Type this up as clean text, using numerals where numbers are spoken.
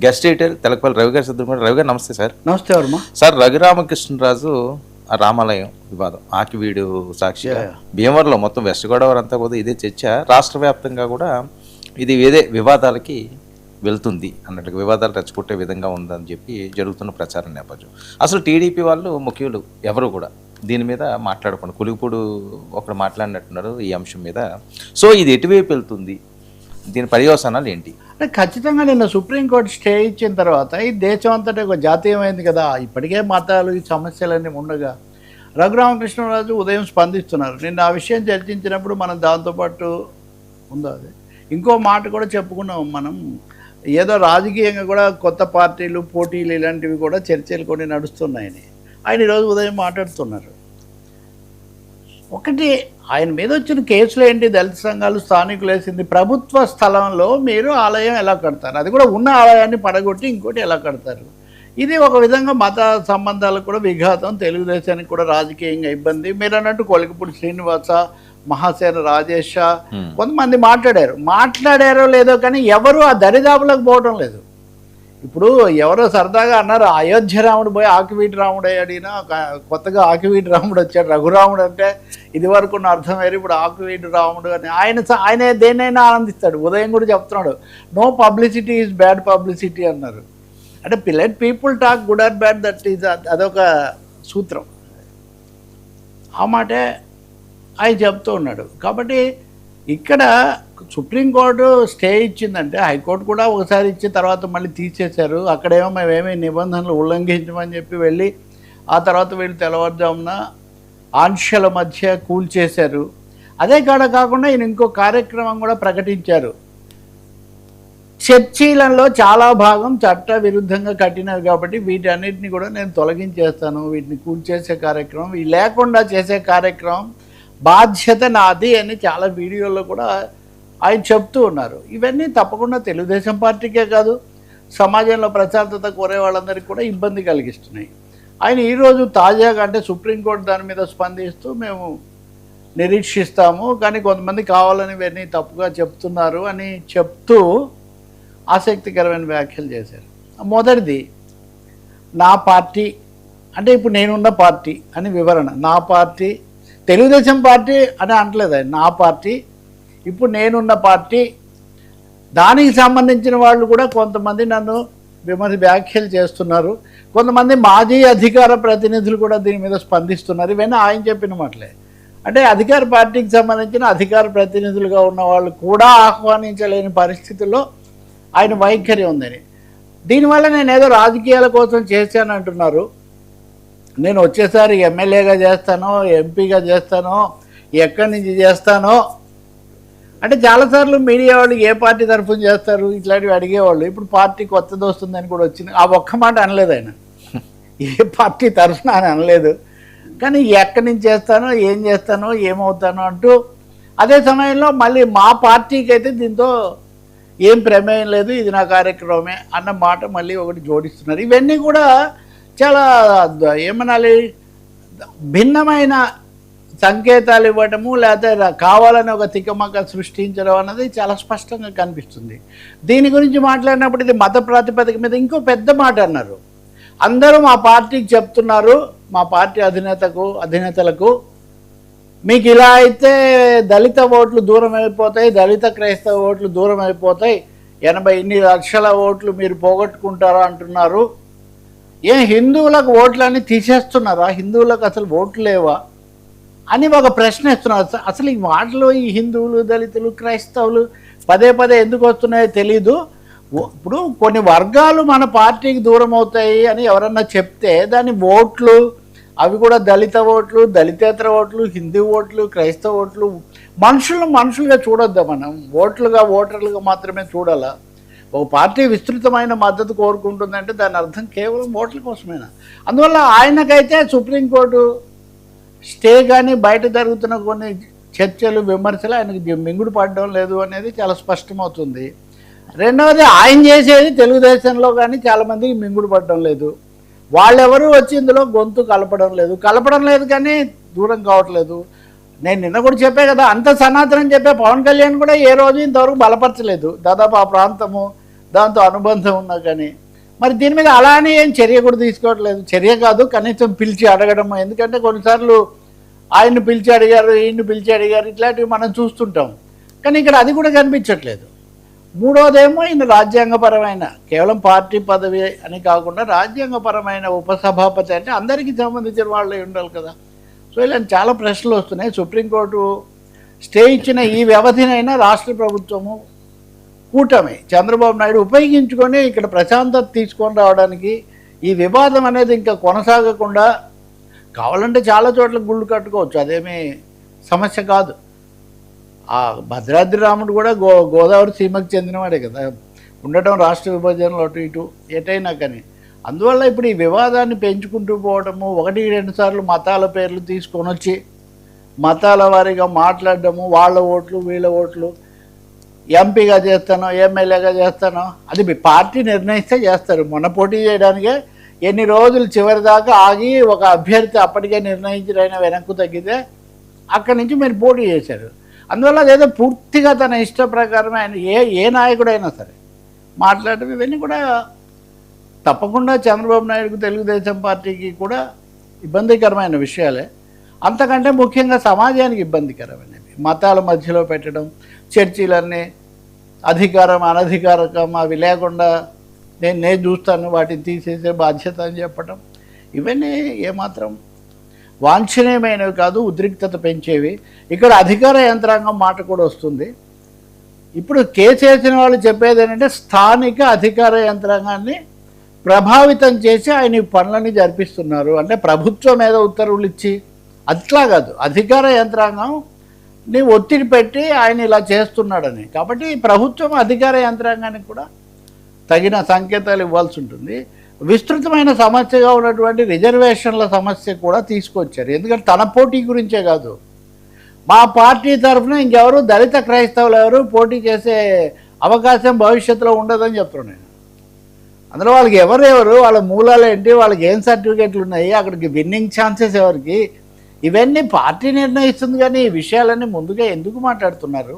Guest detail Telakapalli Ravi గారు సిద్ధం. రవి గారు నమస్తే సార్. నమస్తే వర్మ. సార్, రఘురామకృష్ణరాజు ఆ రామాలయం వివాదం ఆకివీడు సాక్షిగా భీమవరంలో మొత్తం వెస్ట్ గోదావరి అంతా కూడా ఇదే చర్చ. రాష్ట్ర వ్యాప్తంగా కూడా ఇది ఇదే వివాదాలకి వెళ్తుంది అన్నట్టుగా, వివాదాలు రెచ్చగొట్టే విధంగా ఉందని చెప్పి జరుగుతున్న ప్రచారం నేపథ్యం. అసలు టీడీపీ వాళ్ళు ముఖ్యులు ఎవరు కూడా దీని మీద మాట్లాడకుండా, కులిపూడు ఒకడు మాట్లాడినట్టున్నారు ఈ అంశం మీద. సో ఇది ఎటువైపు వెళ్తుంది, దీని పర్యవసానాలు ఏంటి? అంటే ఖచ్చితంగా నిన్న సుప్రీంకోర్టు స్టే ఇచ్చిన తర్వాత ఈ దేశం అంతటా ఒక జాతీయమైంది కదా. ఇప్పటికే మతాలు ఈ సమస్యలన్నీ ఉండగా రఘురామకృష్ణరాజు ఉదయం స్పందిస్తున్నారు. నిన్న ఆ విషయం చర్చించినప్పుడు మనం దాంతోపాటు ఉందో అది ఇంకో మాట కూడా చెప్పుకున్నాం. మనం ఏదో రాజకీయంగా కూడా కొత్త పార్టీలు పోటీలు ఇలాంటివి కూడా చర్చలు కొన్ని నడుస్తున్నాయని ఆయన ఈరోజు ఉదయం మాట్లాడుతున్నారు. ఒకటి, ఆయన మీద వచ్చిన కేసులు ఏంటి? దళిత సంఘాలు స్థానికులు వేసింది ప్రభుత్వ స్థలంలో మీరు ఆలయం ఎలా కడతారు, అది కూడా ఉన్న ఆలయాన్ని పడగొట్టి ఇంకోటి ఎలా కడతారు? ఇది ఒక విధంగా మత సంబంధాలకు కూడా విఘాతం, తెలుగుదేశానికి కూడా రాజకీయంగా ఇబ్బంది. మీరు అన్నట్టు కొలికపూడి శ్రీనివాస, మహాసేన రాజేష కొంతమంది మాట్లాడారో లేదో కానీ ఎవరు ఆ దరిదాపులకు పోవడం లేదు. ఇప్పుడు ఎవరో సరదాగా అన్నారు, అయోధ్య రాముడు పోయి ఆకివీటి రాముడు అడిగినా కొత్తగా ఆకివీటి రాముడు వచ్చాడు. రఘురాముడు అంటే ఇది వరకు ఉన్న అర్థం వేరు, ఇప్పుడు ఆకివీటి రాముడు అని ఆయన దేన్నైనా ఆనందిస్తాడు. ఉదయం కూడా చెప్తున్నాడు, no publicity is bad publicity అన్నారు. అంటే let people talk good or bad, that is అదొక సూత్రం. ఆ మాటే ఆయన చెప్తూ ఉన్నాడు. కాబట్టి ఇక్కడ సుప్రీంకోర్టు స్టే ఇచ్చిందంటే హైకోర్టు కూడా ఒకసారి ఇచ్చిన తర్వాత మళ్ళీ తీసేశారు. అక్కడేమో మేమేమీ నిబంధనలు ఉల్లంఘించమని చెప్పి వెళ్ళి ఆ తర్వాత వీళ్ళు తెల్లవారుజామున ఆంక్షల మధ్య కూల్చేశారు. అదే కాకుండా ఈయన ఇంకో కార్యక్రమం కూడా ప్రకటించారు. చర్చీలలో చాలా భాగం చట్ట విరుద్ధంగా కట్టినవి కాబట్టి వీటన్నిటిని కూడా నేను తొలగించేస్తాను, వీటిని కూల్చేసే కార్యక్రమం, ఇవి లేకుండా చేసే కార్యక్రమం బాధ్యత నాది అని చాలా వీడియోల్లో కూడా ఆయన చెప్తూ ఉన్నారు. ఇవన్నీ తప్పకుండా తెలుగుదేశం పార్టీకే కాదు, సమాజంలో ప్రశాంతత కోరే వాళ్ళందరికీ కూడా ఇబ్బంది కలిగిస్తున్నాయి. ఆయన ఈరోజు తాజాగా అంటే సుప్రీంకోర్టు దాని మీద స్పందిస్తూ మేము నిరీక్షిస్తాము, కానీ కొంతమంది కావాలని ఇవన్నీ తప్పుగా చెప్తున్నారు అని చెప్తూ ఆసక్తికరమైన వ్యాఖ్యలు చేశారు. మొదటిది, నా పార్టీ అంటే ఇప్పుడు నేనున్న పార్టీ అని వివరణ. నా పార్టీ తెలుగుదేశం పార్టీ అని అనట్లేదు ఆయన, నా పార్టీ ఇప్పుడు నేనున్న పార్టీ. దానికి సంబంధించిన వాళ్ళు కూడా కొంతమంది నన్ను వ్యాఖ్యలు చేస్తున్నారు, కొంతమంది మాజీ అధికార ప్రతినిధులు కూడా దీని మీద స్పందిస్తున్నారు. ఇవన్నీ ఆయన చెప్పిన మాటలే. అంటే అధికార పార్టీకి సంబంధించిన అధికార ప్రతినిధులుగా ఉన్న వాళ్ళు కూడా ఆహ్వానించలేని పరిస్థితుల్లో ఆయన వైఖరి ఉందని. దీనివల్ల నేను ఏదో రాజకీయాల కోసం చేశాను అంటున్నారు. నేను వచ్చేసారి ఎమ్మెల్యేగా చేస్తానో, ఎంపీగా చేస్తానో, ఎక్కడి నుంచి చేస్తానో అంటే చాలాసార్లు మీడియా వాళ్ళు ఏ పార్టీ తరఫున చేస్తారు ఇట్లాంటివి అడిగేవాళ్ళు. ఇప్పుడు పార్టీ కొత్తది వస్తుందని కూడా వచ్చింది. ఆ ఒక్క మాట అనలేదు ఆయన, ఏ పార్టీ తరఫున అని అనలేదు. కానీ ఎక్కడి నుంచి చేస్తానో, ఏం చేస్తానో, ఏమవుతానో అంటూ అదే సమయంలో మళ్ళీ మా పార్టీకి అయితే దీంతో ఏం ప్రమేయం లేదు, ఇది నా కార్యక్రమమే అన్న మాట మళ్ళీ ఒకటి జోడిస్తున్నారు. ఇవన్నీ కూడా చాలా ఏమనాలి, భిన్నమైన సంకేతాలు ఇవ్వటము, లేకపోతే కావాలని ఒక తికమక సృష్టించడం అన్నది చాలా స్పష్టంగా కనిపిస్తుంది. దీని గురించి మాట్లాడినప్పుడు ఇది మత ప్రాతిపదిక మీద ఇంకో పెద్ద మాట అన్నారు. అందరూ మా పార్టీకి చెప్తున్నారు, మా పార్టీ అధినేతలకు మీకు ఇలా అయితే దళిత ఓట్లు దూరం అయిపోతాయి, దళిత క్రైస్తవ ఓట్లు దూరం అయిపోతాయి, 80 లక్షల ఓట్లు మీరు పోగొట్టుకుంటారా అంటున్నారు. హిందువులకు ఓట్లన్నీ తీసేస్తున్నారా, హిందువులకు అసలు ఓట్లు లేవా అని ఒక ప్రశ్న ఇస్తున్నారు. అసలు ఈ మాటలు ఈ హిందువులు, దళితులు, క్రైస్తవులు పదే ఎందుకు వస్తున్నాయో తెలీదు. ఇప్పుడు కొన్ని వర్గాలు మన పార్టీకి దూరం అవుతాయి అని ఎవరన్నా చెప్తే దాని ఓట్లు, అవి కూడా దళిత ఓట్లు, దళితేతర ఓట్లు, హిందూ ఓట్లు, క్రైస్తవ ఓట్లు, మనుషులుగా చూడొద్దా మనం, ఓటర్లుగా మాత్రమే చూడాలా? ఒక పార్టీ విస్తృతమైన మద్దతు కోరుకుంటుందంటే దాని అర్థం కేవలం ఓట్ల కోసమేనా? అందువల్ల ఆయనకైతే సుప్రీంకోర్టు స్టే కానీ బయట జరుగుతున్న కొన్ని చర్చలు, విమర్శలు ఆయనకు మింగుడు పడడం లేదు అనేది చాలా స్పష్టమవుతుంది. రెండవది, ఆయన చేసేది తెలుగుదేశంలో కానీ చాలామందికి మింగుడు పడడం లేదు. వాళ్ళెవరూ వచ్చి ఇందులో గొంతు కలపడం లేదు కానీ దూరం కావట్లేదు. నేను నిన్న కూడా చెప్పే కదా, అంత సనాతనం చెప్పే పవన్ కళ్యాణ్ కూడా ఏ రోజు ఇంతవరకు బలపరచలేదు. దాదాపు ఆ ప్రాంతము దాంతో అనుబంధం ఉన్నా కానీ మరి దీని మీద అలానే ఏం చర్య కూడా తీసుకోవట్లేదు. చర్య కాదు, కనీసం పిలిచి అడగడం. ఎందుకంటే కొన్నిసార్లు ఆయన్ని పిలిచి అడిగారు, ఈయన్ని పిలిచి అడిగారు, ఇట్లాంటివి మనం చూస్తుంటాం. కానీ ఇక్కడ అది కూడా కనిపించట్లేదు. మూడోదేమో ఈయన రాజ్యాంగపరమైన, కేవలం పార్టీ పదవి అని కాకుండా రాజ్యాంగపరమైన ఉపసభాపతి అంటే అందరికీ సంబంధించిన వాళ్ళే ఉండాలి కదా. సో ఇలాంటి చాలా ప్రశ్నలు వస్తున్నాయి. సుప్రీంకోర్టు స్టే ఇచ్చిన ఈ వ్యవధినైనా రాష్ట్ర ప్రభుత్వము, కూటమి, చంద్రబాబు నాయుడు ఉపయోగించుకొని ఇక్కడ ప్రశాంతత తీసుకొని రావడానికి, ఈ వివాదం అనేది ఇంకా కొనసాగకుండా, కావాలంటే చాలా చోట్ల గుళ్ళు కట్టుకోవచ్చు, అదేమీ సమస్య కాదు. ఆ భద్రాద్రి రాముడు కూడా గోదావరి సీమకు చెందినవాడే కదా, ఉండటం రాష్ట్ర విభజనలో అటు ఇటు ఎటైనా కానీ. అందువల్ల ఇప్పుడు ఈ వివాదాన్ని పెంచుకుంటూ పోవడము, 1-2 సార్లు మతాల పేర్లు తీసుకొని వచ్చి మతాల వారీగా మాట్లాడడము, వాళ్ళ ఓట్లు వీళ్ళ ఓట్లు, ఎంపీగా చేస్తానో ఎమ్మెల్యేగా చేస్తానో అది మీ పార్టీ నిర్ణయిస్తే చేస్తారు. మొన్న పోటీ చేయడానికే ఎన్ని రోజులు చివరి దాకా ఆగి ఒక అభ్యర్థి అప్పటికే నిర్ణయించిన వెనక్కు తగ్గితే అక్కడి నుంచి మీరు పోటీ చేశారు. అందువల్ల అదేదో పూర్తిగా తన ఇష్ట ప్రకారమే ఆయన ఏ నాయకుడైనా సరే మాట్లాడటం ఇవన్నీ కూడా తప్పకుండా చంద్రబాబు నాయుడుకు, తెలుగుదేశం పార్టీకి కూడా ఇబ్బందికరమైన విషయాలే. అంతకంటే ముఖ్యంగా సమాజానికి ఇబ్బందికరమైనవి మతాల మధ్యలో పెట్టడం, చర్చీలన్నీ అధికారం అనధికారకం అవి లేకుండా నేను చూస్తాను వాటిని తీసేసే బాధ్యత అని చెప్పడం, ఇవన్నీ ఏమాత్రం వాంఛనీయమైనవి కాదు, ఉద్రిక్తత పెంచేవి. ఇక్కడ అధికార యంత్రాంగం మాట కూడా వస్తుంది. ఇప్పుడు కేసు వేసిన వాళ్ళు చెప్పేది ఏంటంటే స్థానిక అధికార యంత్రాంగాన్ని ప్రభావితం చేసి ఆయన ఈ పనులని జరిపిస్తున్నారు. అంటే ప్రభుత్వం మీద ఉత్తర్వులు ఇచ్చి అట్లా కాదు, అధికార యంత్రాంగంని ఒత్తిడి పెట్టి ఆయన ఇలా చేస్తున్నాడని. కాబట్టి ప్రభుత్వం అధికార యంత్రాంగానికి కూడా తగిన సంకేతాలు ఇవ్వాల్సి ఉంటుంది. విస్తృతమైన సమస్యగా ఉన్నటువంటి రిజర్వేషన్ల సమస్య కూడా తీసుకొచ్చారు. ఎందుకంటే తన పోటీ గురించే కాదు, మా పార్టీ తరఫున ఇంకెవరు దళిత క్రైస్తవులు ఎవరు పోటీ చేసే అవకాశం భవిష్యత్తులో ఉండదని చెప్తున్నాను నేను. అందులో వాళ్ళకి ఎవరెవరు, వాళ్ళ మూలాలు ఏంటి, వాళ్ళకి ఏం సర్టిఫికెట్లు ఉన్నాయి, అక్కడికి విన్నింగ్ ఛాన్సెస్ ఎవరికి, ఇవన్నీ పార్టీ నిర్ణయిస్తుంది. కానీ ఈ విషయాలన్నీ ముందుగా ఎందుకు మాట్లాడుతున్నారు?